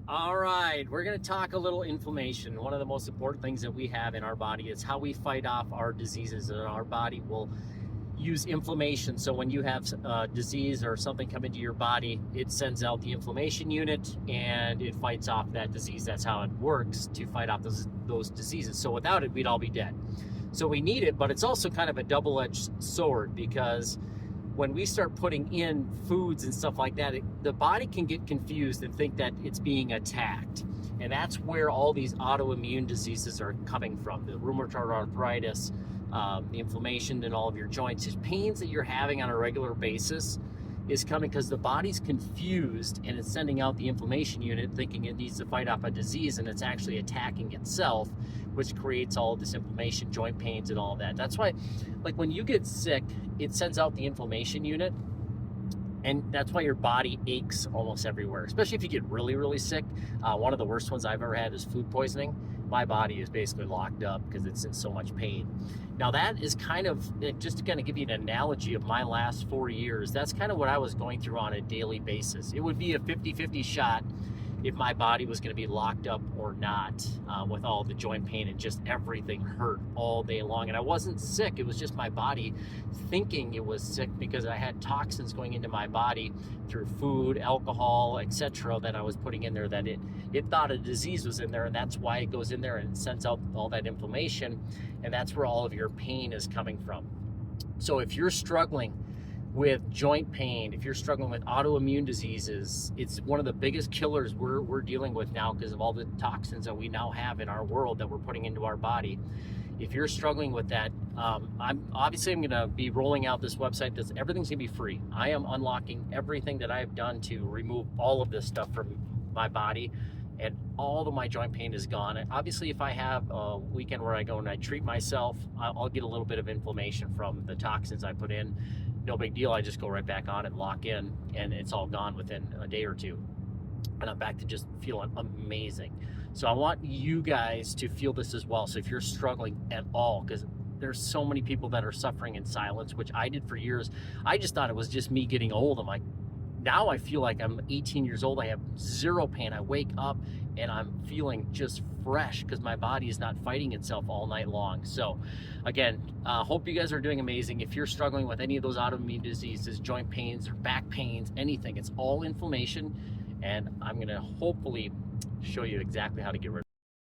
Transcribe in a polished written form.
All right, we're going to talk a little inflammation. One of the most important things that we have in our body is how we fight off our diseases, and our body will use inflammation. So when you have a disease or something come into your body, it sends out the inflammation unit and it fights off that disease. That's how it works to fight off those diseases. So without it, we'd all be dead. So we need it, but it's also kind of a double-edged sword, because when we start putting in foods and stuff like that, the body can get confused and think that it's being attacked. And that's where all these autoimmune diseases are coming from. The rheumatoid arthritis, the inflammation in all of your joints, just pains that you're having on a regular basis is coming because the body's confused and it's sending out the inflammation unit thinking it needs to fight off a disease, and it's actually attacking itself, which creates all of this inflammation, joint pains and all of that. That's why, like, when you get sick, it sends out the inflammation unit, and that's why your body aches almost everywhere, especially if you get really, really sick. One of the worst ones I've ever had is food poisoning. My body is basically locked up because it's in so much pain. Now that is kind of, just to kind of give you an analogy of my last 4 years, that's kind of what I was going through on a daily basis. It would be a 50-50 shot if my body was going to be locked up or not, with all the joint pain and just everything hurt all day long. And I wasn't sick. It was just my body thinking it was sick because I had toxins going into my body through food, alcohol, etc. that I was putting in there, that it thought a disease was in there, and that's why it goes in there and sends out all that inflammation, and that's where all of your pain is coming from. So if you're struggling with joint pain, if you're struggling with autoimmune diseases, it's one of the biggest killers we're dealing with now because of all the toxins that we now have in our world that we're putting into our body. If you're struggling with that, I'm going to be rolling out this website. Everything's going to be free. I am unlocking everything that I have done to remove all of this stuff from my body, and all of my joint pain is gone. And obviously, if I have a weekend where I go and I treat myself, I'll get a little bit of inflammation from the toxins I put in. No big deal. I just go right back on and lock in, and it's all gone within a day or two. And I'm back to just feeling amazing. So I want you guys to feel this as well. So if you're struggling at all, because there's so many people that are suffering in silence, which I did for years. I just thought it was just me getting old. I'm like, now I feel like I'm 18 years old. I have zero pain. I wake up and I'm feeling just fresh because my body is not fighting itself all night long. So again, hope you guys are doing amazing. If you're struggling with any of those autoimmune diseases, joint pains or back pains, anything, it's all inflammation. And I'm going to hopefully show you exactly how to get rid of it.